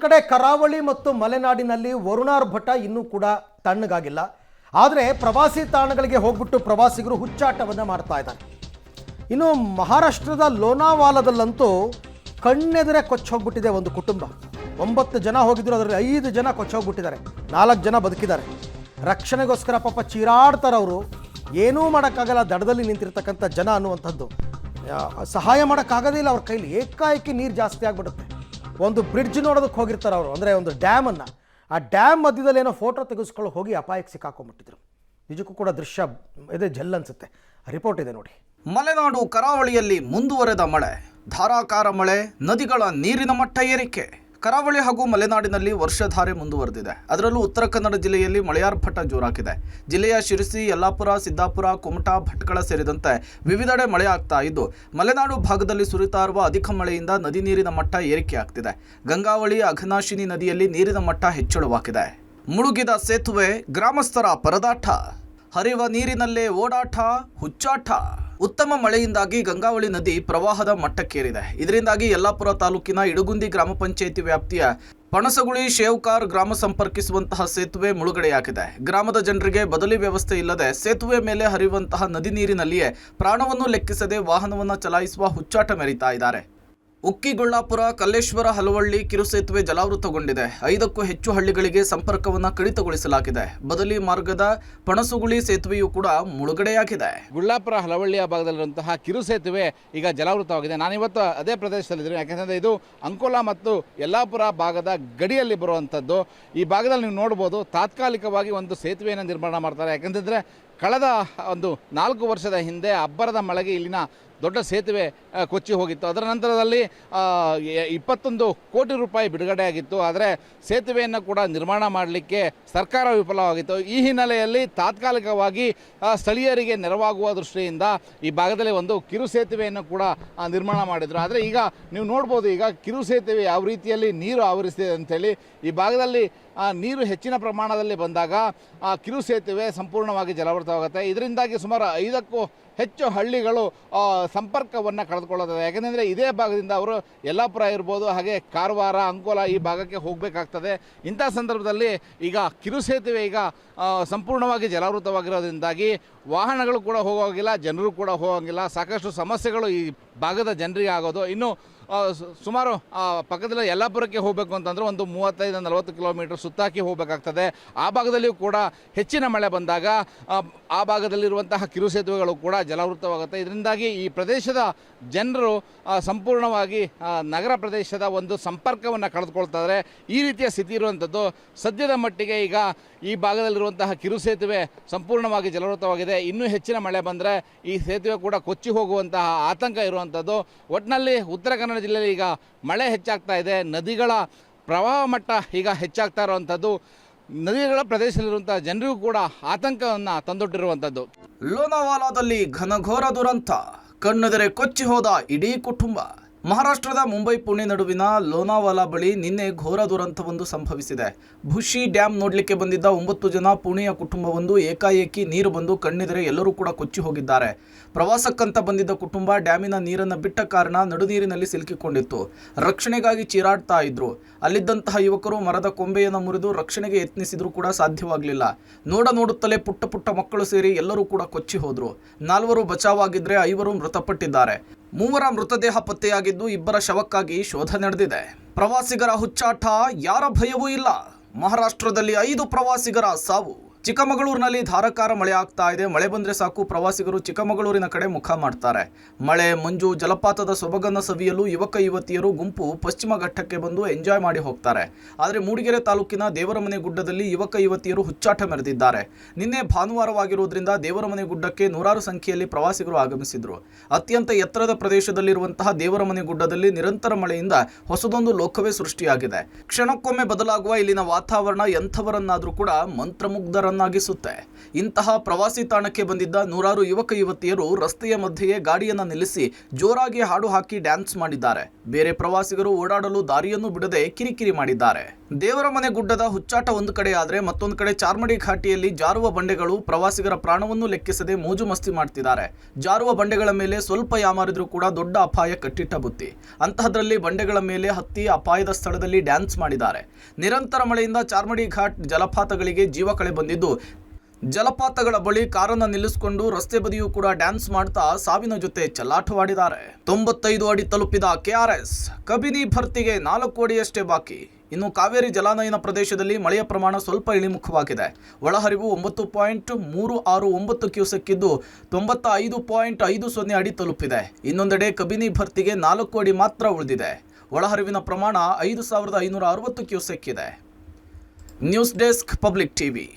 ಕಡೆ ಕರಾವಳಿ ಮತ್ತು ಮಲೆನಾಡಿನಲ್ಲಿ ವರುಣಾರ್ಭಟ ಇನ್ನೂ ಕೂಡ ತಣ್ಣಗಾಗಿಲ್ಲ. ಆದರೆ ಪ್ರವಾಸಿ ತಾಣಗಳಿಗೆ ಹೋಗ್ಬಿಟ್ಟು ಪ್ರವಾಸಿಗರು ಹುಚ್ಚಾಟವನ್ನು ಮಾಡ್ತಾ ಇದ್ದಾರೆ. ಇನ್ನು ಮಹಾರಾಷ್ಟ್ರದ ಲೋನಾವಾಲದಲ್ಲಂತೂ ಕಣ್ಣೆದುರೇ ಕೊಚ್ಚೋಗ್ಬಿಟ್ಟಿದೆ ಒಂದು ಕುಟುಂಬ. 9 ಜನ ಹೋಗಿದ್ರು, ಅದರಲ್ಲಿ 5 ಜನ ಕೊಚ್ಚೋಗ್ಬಿಟ್ಟಿದ್ದಾರೆ, 4 ಜನ ಬದುಕಿದ್ದಾರೆ. ರಕ್ಷಣೆಗೋಸ್ಕರ ಪಾಪ ಚೀರಾಡ್ತಾರೆ ಅವರು. ಏನೂ ಮಾಡೋಕ್ಕಾಗಲ್ಲ, ದಡದಲ್ಲಿ ನಿಂತಿರ್ತಕ್ಕಂಥ ಜನ ಅನ್ನುವಂಥದ್ದು. ಸಹಾಯ ಮಾಡೋಕ್ಕಾಗೋದೇ ಇಲ್ಲ ಅವ್ರ ಕೈಲಿ. ಏಕಾಏಕಿ ನೀರು ಜಾಸ್ತಿ ಆಗಿಬಿಡುತ್ತೆ. ಒಂದು ಬ್ರಿಡ್ಜ್ ನೋಡೋದಕ್ಕೆ ಹೋಗಿರ್ತಾರೆ ಅವರು, ಅಂದರೆ ಒಂದು ಡ್ಯಾಮನ್ನು. ಆ ಡ್ಯಾಮ್ ಮಧ್ಯದಲ್ಲಿ ಏನೋ ಫೋಟೋ ತೆಗೆಸ್ಕೊಳ್ಳೋ ಹೋಗಿ ಅಪಾಯಕ್ಕೆ ಸಿಕ್ಕಾಕೊಂಡ್ಬಿಟ್ಟಿದ್ರು. ನಿಜಕ್ಕೂ ಕೂಡ ದೃಶ್ಯ ಇದೆ, ಜಲ್ ಅನ್ಸುತ್ತೆ. ರಿಪೋರ್ಟ್ ಇದೆ ನೋಡಿ. ಮಲೆನಾಡು ಕರಾವಳಿಯಲ್ಲಿ ಮುಂದುವರೆದ ಮಳೆ, ಧಾರಾಕಾರ ಮಳೆ, ನದಿಗಳ ನೀರಿನ ಮಟ್ಟ ಏರಿಕೆ. ಕರಾವಳಿ ಹಾಗೂ ಮಲೆನಾಡಿನಲ್ಲಿ ವರ್ಷಧಾರೆ ಮುಂದುವರೆದಿದೆ. ಅದರಲ್ಲೂ ಉತ್ತರ ಕನ್ನಡ ಜಿಲ್ಲೆಯಲ್ಲಿ ಮಳೆಯಾರ್ಭಟ ಜೋರಾಗಿದೆ. ಜಿಲ್ಲೆಯ ಶಿರಸಿ, ಯಲ್ಲಾಪುರ, ಸಿದ್ದಾಪುರ, ಕುಮಟಾ, ಭಟ್ಕಳ ಸೇರಿದಂತೆ ವಿವಿಧೆಡೆ ಮಳೆ ಆಗ್ತಾ ಇದ್ದು, ಮಲೆನಾಡು ಭಾಗದಲ್ಲಿ ಸುರಿತಾ ಇರುವ ಅಧಿಕ ಮಳೆಯಿಂದ ನದಿ ನೀರಿನ ಮಟ್ಟ ಏರಿಕೆಯಾಗ್ತಿದೆ. ಗಂಗಾವಳಿ, ಅಘನಾಶಿನಿ ನದಿಯಲ್ಲಿ ನೀರಿನ ಮಟ್ಟ ಹೆಚ್ಚಳವಾಗಿದೆ. ಮುಳುಗಿದ ಸೇತುವೆ, ಗ್ರಾಮಸ್ಥರ ಪರದಾಟ, ಹರಿಯುವ ನೀರಿನಲ್ಲೇ ಓಡಾಟ, ಹುಚ್ಚಾಟ. ಉತ್ತಮ ಮಳೆಯಿಂದಾಗಿ ಗಂಗಾವಳಿ ನದಿ ಪ್ರವಾಹದ ಮಟ್ಟಕ್ಕೇರಿದೆ. ಇದರಿಂದಾಗಿ ಯಲ್ಲಾಪುರ ತಾಲೂಕಿನ ಇಡಗುಂದಿ ಗ್ರಾಮ ಪಂಚಾಯಿತಿ ವ್ಯಾಪ್ತಿಯ ಪಣಸಗುಳಿ ಶೇವ್ಕಾರ್ ಗ್ರಾಮ ಸಂಪರ್ಕಿಸುವಂತಹ ಸೇತುವೆ ಮುಳುಗಡೆಯಾಗಿದೆ. ಗ್ರಾಮದ ಜನರಿಗೆ ಬದಲಿ ವ್ಯವಸ್ಥೆ ಇಲ್ಲದೆ ಸೇತುವೆ ಮೇಲೆ ಹರಿಯುವಂತಹ ನದಿ ನೀರಿನಲ್ಲಿಯೇ ಪ್ರಾಣವನ್ನು ಲೆಕ್ಕಿಸದೆ ವಾಹನವನ್ನು ಚಲಾಯಿಸುವ ಹುಚ್ಚಾಟ ಮೆರೀತಾ ಇದ್ದಾರೆ. ಉಕ್ಕಿಗೊಳ್ಳಾಪುರ, ಕಲ್ಲೇಶ್ವರ, ಹಲವಳ್ಳಿ ಕಿರುಸೇತುವೆ ಜಲಾವೃತಗೊಂಡಿದೆ. 5ಕ್ಕೂ ಹೆಚ್ಚು ಹಳ್ಳಿಗಳಿಗೆ ಸಂಪರ್ಕವನ್ನು ಕಡಿತಗೊಳಿಸಲಾಗಿದೆ. ಬದಲಿ ಮಾರ್ಗದ ಪಣಸುಗುಳಿ ಸೇತುವೆಯೂ ಕೂಡ ಮುಳುಗಡೆಯಾಗಿದೆ. ಗುಳ್ಳಾಪುರ, ಹಲವಳ್ಳಿಯ ಭಾಗದಲ್ಲಿರುವಂತಹ ಕಿರುಸೇತುವೆ ಈಗ ಜಲಾವೃತವಾಗಿದೆ. ನಾನಿವತ್ತು ಅದೇ ಪ್ರದೇಶದಲ್ಲಿದ್ದೀನಿ, ಯಾಕೆಂದರೆ ಇದು ಅಂಕೋಲಾ ಮತ್ತು ಯಲ್ಲಾಪುರ ಭಾಗದ ಗಡಿಯಲ್ಲಿ ಬರುವಂಥದ್ದು. ಈ ಭಾಗದಲ್ಲಿ ನೀವು ನೋಡ್ಬೋದು, ತಾತ್ಕಾಲಿಕವಾಗಿ ಒಂದು ಸೇತುವೆಯನ್ನು ನಿರ್ಮಾಣ ಮಾಡ್ತಾರೆ. ಯಾಕೆಂತಂದರೆ ಕಳೆದ ಒಂದು 4 ವರ್ಷದ ಹಿಂದೆ ಅಬ್ಬರದ ಮಳೆಗೆ ಇಲ್ಲಿನ ದೊಡ್ಡ ಸೇತುವೆ ಕೊಚ್ಚಿ ಹೋಗಿತ್ತು. ಅದರ ನಂತರದಲ್ಲಿ 21 ಕೋಟಿ ರೂಪಾಯಿ ಬಿಡುಗಡೆಯಾಗಿತ್ತು. ಆದರೆ ಸೇತುವೆಯನ್ನು ಕೂಡ ನಿರ್ಮಾಣ ಮಾಡಲಿಕ್ಕೆ ಸರ್ಕಾರ ವಿಫಲವಾಗಿತ್ತು. ಈ ಹಿನ್ನೆಲೆಯಲ್ಲಿ ತಾತ್ಕಾಲಿಕವಾಗಿ ಸ್ಥಳೀಯರಿಗೆ ನೆರವಾಗುವ ದೃಷ್ಟಿಯಿಂದ ಈ ಭಾಗದಲ್ಲಿ ಒಂದು ಕಿರು ಸೇತುವೆಯನ್ನು ಕೂಡ ನಿರ್ಮಾಣ ಮಾಡಿದರು. ಆದರೆ ಈಗ ನೀವು ನೋಡ್ಬೋದು, ಈಗ ಕಿರು ಸೇತುವೆ ಯಾವ ರೀತಿಯಲ್ಲಿ ನೀರು ಆವರಿಸಿದೆ ಅಂಥೇಳಿ. ಈ ಭಾಗದಲ್ಲಿ ನೀರು ಹೆಚ್ಚಿನ ಪ್ರಮಾಣದಲ್ಲಿ ಬಂದಾಗ ಕಿರು ಸೇತುವೆ ಸಂಪೂರ್ಣವಾಗಿ ಜಲಾವೃತವಾಗುತ್ತೆ. ಇದರಿಂದಾಗಿ ಸುಮಾರು 5ಕ್ಕೂ ಹೆಚ್ಚು ಹಳ್ಳಿಗಳು ಸಂಪರ್ಕವನ್ನು ಕಳೆದುಕೊಳ್ಳುತ್ತದೆ. ಯಾಕೆಂದರೆ ಇದೇ ಭಾಗದಿಂದ ಅವರು ಯಲ್ಲಾಪುರ ಇರ್ಬೋದು, ಹಾಗೆ ಕಾರವಾರ, ಅಂಕೋಲಾ ಈ ಭಾಗಕ್ಕೆ ಹೋಗಬೇಕಾಗ್ತದೆ. ಇಂಥ ಸಂದರ್ಭದಲ್ಲಿ ಈಗ ಕಿರು ಸೇತುವೆ ಈಗ ಸಂಪೂರ್ಣವಾಗಿ ಜಲಾವೃತವಾಗಿರೋದ್ರಿಂದಾಗಿ ವಾಹನಗಳು ಕೂಡ ಹೋಗೋಂಗಿಲ್ಲ, ಜನರು ಕೂಡ ಹೋಗೋಂಗಿಲ್ಲ. ಸಾಕಷ್ಟು ಸಮಸ್ಯೆಗಳು ಈ ಭಾಗದ ಜನರಿಗೆ ಆಗೋದು. ಇನ್ನು ಸುಮಾರು ಪಕ್ಕದಲ್ಲಿ ಯಲ್ಲಾಪುರಕ್ಕೆ ಹೋಗಬೇಕು ಅಂತಂದರೆ ಒಂದು 35-40 ಕಿಲೋಮೀಟರ್ ಸುತ್ತಾಕಿ ಹೋಗಬೇಕಾಗ್ತದೆ. ಆ ಭಾಗದಲ್ಲಿಯೂ ಕೂಡ ಹೆಚ್ಚಿನ ಮಳೆ ಬಂದಾಗ ಆ ಭಾಗದಲ್ಲಿರುವಂತಹ ಕಿರು ಸೇತುವೆಗಳು ಕೂಡ ಜಲಾವೃತವಾಗುತ್ತೆ. ಇದರಿಂದಾಗಿ ಈ ಪ್ರದೇಶದ ಜನರು ಸಂಪೂರ್ಣವಾಗಿ ನಗರ ಪ್ರದೇಶದ ಒಂದು ಸಂಪರ್ಕವನ್ನು ಕಳೆದುಕೊಳ್ತಾರೆ. ಈ ರೀತಿಯ ಸ್ಥಿತಿ ಇರುವಂಥದ್ದು. ಸದ್ಯದ ಮಟ್ಟಿಗೆ ಈಗ ಈ ಭಾಗದಲ್ಲಿರುವಂತಹ ಕಿರು ಸೇತುವೆ ಸಂಪೂರ್ಣವಾಗಿ ಜಲಾವೃತವಾಗಿದೆ. ಇನ್ನೂ ಹೆಚ್ಚಿನ ಮಳೆ ಬಂದರೆ ಈ ಸೇತುವೆ ಕೂಡ ಕೊಚ್ಚಿ ಹೋಗುವಂತಹ ಆತಂಕ ಇರುವಂಥದ್ದು. ಒಟ್ಟಿನಲ್ಲಿ ಉತ್ತರ ಕನ್ನಡ ಜಿಲ್ಲೆಯಲ್ಲಿ ಈಗ ಮಳೆ ಹೆಚ್ಚಾಗ್ತಾ ಇದೆ. ನದಿಗಳ ಪ್ರವಾಹ ಮಟ್ಟ ಈಗ ಹೆಚ್ಚಾಗ್ತಾ ಇರುವಂಥದ್ದು ನದಿಗಳ ಪ್ರದೇಶದಲ್ಲಿರುವಂಥ ಜನರಿಗೂ ಕೂಡ ಆತಂಕವನ್ನು ತಂದೊಡ್ಡಿರುವಂಥದ್ದು. ಲೋನಾವಾಲಾದಲ್ಲಿ ಘನಘೋರ ದುರಂತ, ಕಣ್ಣೆದುರೆ ಕೊಚ್ಚಿ ಹೋದ ಇಡೀ ಕುಟುಂಬ. ಮಹಾರಾಷ್ಟ್ರದ ಮುಂಬೈ ಪುಣೆ ನಡುವಿನ ಲೋನಾವಾಲಾ ಬಳಿ ನಿನ್ನೆ ಘೋರ ದುರಂತವೊಂದು ಸಂಭವಿಸಿದೆ. ಭುಷಿ ಡ್ಯಾಮ್ ನೋಡಲಿಕ್ಕೆ ಬಂದಿದ್ದ 9 ಜನ ಪುಣೆಯ ಕುಟುಂಬವೊಂದು ಏಕಾಏಕಿ ನೀರು ಬಂದು ಕಣ್ಣೆದುರೆ ಎಲ್ಲರೂ ಕೂಡ ಕೊಚ್ಚಿ ಹೋಗಿದ್ದಾರೆ. ಪ್ರವಾಸಕ್ಕಂತ ಬಂದಿದ್ದ ಕುಟುಂಬ ಡ್ಯಾಮಿನ ನೀರನ್ನು ಬಿಟ್ಟ ಕಾರಣ ನಡುನೀರಿನಲ್ಲಿ ಸಿಲುಕಿಕೊಂಡಿತ್ತು. ರಕ್ಷಣೆಗಾಗಿ ಚೀರಾಡ್ತಾ ಇದ್ರು. ಅಲ್ಲಿದ್ದಂತಹ ಯುವಕರು ಮರದ ಕೊಂಬೆಯನ್ನು ಮುರಿದು ರಕ್ಷಣೆಗೆ ಯತ್ನಿಸಿದ್ರು ಕೂಡ ಸಾಧ್ಯವಾಗಲಿಲ್ಲ. ನೋಡುತ್ತಲೇ ಪುಟ್ಟ ಮಕ್ಕಳು ಸೇರಿ ಎಲ್ಲರೂ ಕೂಡ ಕೊಚ್ಚಿ ಹೋದ್ರು. 4 ಬಚಾವಾಗಿದ್ರೆ 5 ಮೃತಪಟ್ಟಿದ್ದಾರೆ. 3 ಮೃತದೇಹ ಪತ್ತೆಯಾಗಿದ್ದು 2 ಶವಕ್ಕಾಗಿ ಶೋಧ ನಡೆದಿದೆ. ಪ್ರವಾಸಿಗರ ಹುಚ್ಚಾಟ, ಯಾರ ಭಯವೂ ಇಲ್ಲ. ಮಹಾರಾಷ್ಟ್ರದಲ್ಲಿ 5 ಪ್ರವಾಸಿಗರ ಸಾವು. ಚಿಕ್ಕಮಗಳೂರಿನಲ್ಲಿ ಧಾರಾಕಾರ ಮಳೆ ಆಗ್ತಾ ಇದೆ. ಮಳೆ ಬಂದರೆ ಸಾಕು ಪ್ರವಾಸಿಗರು ಚಿಕ್ಕಮಗಳೂರಿನ ಕಡೆ ಮುಖ ಮಾಡ್ತಾರೆ. ಮಳೆ, ಮಂಜು, ಜಲಪಾತದ ಸೊಬಗನ್ನು ಸವಿಯಲು ಯುವಕ ಯುವತಿಯರು ಗುಂಪು ಪಶ್ಚಿಮ ಘಟ್ಟಕ್ಕೆ ಬಂದು ಎಂಜಾಯ್ ಮಾಡಿ ಹೋಗ್ತಾರೆ. ಆದರೆ ಮೂಡಿಗೆರೆ ತಾಲೂಕಿನ ದೇವರಮನೆ ಗುಡ್ಡದಲ್ಲಿ ಯುವಕ ಯುವತಿಯರು ಹುಚ್ಚಾಟ ಮೆರೆದಿದ್ದಾರೆ. ನಿನ್ನೆ ಭಾನುವಾರವಾಗಿರುವುದರಿಂದ ದೇವರಮನೆ ಗುಡ್ಡಕ್ಕೆ ನೂರಾರು ಸಂಖ್ಯೆಯಲ್ಲಿ ಪ್ರವಾಸಿಗರು ಆಗಮಿಸಿದ್ರು. ಅತ್ಯಂತ ಎತ್ತರದ ಪ್ರದೇಶದಲ್ಲಿರುವಂತಹ ದೇವರಮನೆ ಗುಡ್ಡದಲ್ಲಿ ನಿರಂತರ ಮಳೆಯಿಂದ ಹೊಸದೊಂದು ಲೋಕವೇ ಸೃಷ್ಟಿಯಾಗಿದೆ. ಕ್ಷಣಕ್ಕೊಮ್ಮೆ ಬದಲಾಗುವ ಇಲ್ಲಿನ ವಾತಾವರಣ ಎಂಥವರನ್ನಾದರೂ ಕೂಡ ಮಂತ್ರಮುಗ್ಧರ ಅವರನ್ನಾಗಿಸುತ್ತೆ. ಇಂತಹ ಪ್ರವಾಸಿ ತಾಣಕ್ಕೆ ಬಂದಿದ್ದ ನೂರಾರು ಯುವಕ ಯುವತಿಯರು ರಸ್ತೆಯ ಮಧ್ಯೆಯೇ ಗಾಡಿಯನ್ನು ನಿಲ್ಲಿಸಿ ಜೋರಾಗಿ ಹಾಡು ಹಾಕಿ ಡ್ಯಾನ್ಸ್ ಮಾಡಿದ್ದಾರೆ. ಬೇರೆ ಪ್ರವಾಸಿಗರು ಓಡಾಡಲು ದಾರಿಯನ್ನು ಬಿಡದೆ ಕಿರಿಕಿರಿ ಮಾಡಿದ್ದಾರೆ. ದೇವರ ಮನೆ ಗುಡ್ಡದ ಹುಚ್ಚಾಟ ಒಂದು ಕಡೆ ಆದರೆ ಮತ್ತೊಂದು ಕಡೆ ಚಾರ್ಮಡಿ ಘಾಟಿಯಲ್ಲಿ ಜಾರುವ ಬಂಡೆಗಳು ಪ್ರವಾಸಿಗರ ಪ್ರಾಣವನ್ನು ಲೆಕ್ಕಿಸದೆ ಮೋಜು ಮಸ್ತಿ ಮಾಡ್ತಿದ್ದಾರೆ. ಜಾರುವ ಬಂಡೆಗಳ ಮೇಲೆ ಸ್ವಲ್ಪ ಯಾಮಾರಿದ್ರೂ ಕೂಡ ದೊಡ್ಡ ಅಪಾಯ ಕಟ್ಟಿಟ್ಟ ಬುತ್ತಿ. ಅಂತಹದ್ರಲ್ಲಿ ಬಂಡೆಗಳ ಮೇಲೆ ಹತ್ತಿ ಅಪಾಯದ ಸ್ಥಳದಲ್ಲಿ ಡ್ಯಾನ್ಸ್ ಮಾಡಿದ್ದಾರೆ. ನಿರಂತರ ಮಳೆಯಿಂದ ಚಾರ್ಮಡಿ ಘಾಟ್ ಜಲಪಾತಗಳಿಗೆ ಜೀವ ಕಳೆ ಬಂದಿದ್ದು, ಜಲಪಾತಗಳ ಬಳಿ ಕಾರನ್ನು ನಿಲ್ಲಿಸಿಕೊಂಡು ರಸ್ತೆ ಬದಿಯೂ ಕೂಡ ಡ್ಯಾನ್ಸ್ ಮಾಡ್ತಾ ಸಾವಿನ ಜೊತೆ ಚೆಲ್ಲಾಟವಾಡಿದ್ದಾರೆ. 95 ಅಡಿ ತಲುಪಿದ KRS ಕಬಿನಿ ಭರ್ತಿಗೆ 4 ಅಡಿಯಷ್ಟೇ ಬಾಕಿ. ಇನ್ನು ಕಾವೇರಿ ಜಲಾನಯನ ಪ್ರದೇಶದಲ್ಲಿ ಮಳೆಯ ಪ್ರಮಾಣ ಸ್ವಲ್ಪ ಇಳಿಮುಖವಾಗಿದೆ. ಒಳಹರಿವು 9.369 ಕ್ಯೂಸೆಕ್ ಇದ್ದು 95.50 ಅಡಿ ತಲುಪಿದೆ. ಇನ್ನೊಂದೆಡೆ ಕಬಿನಿ ಭರ್ತಿಗೆ 4 ಅಡಿ ಮಾತ್ರ ಉಳಿದಿದೆ. ಒಳಹರಿವಿನ ಪ್ರಮಾಣ 5560 ಕ್ಯೂಸೆಕ್ ಇದೆ. News desk, public TV.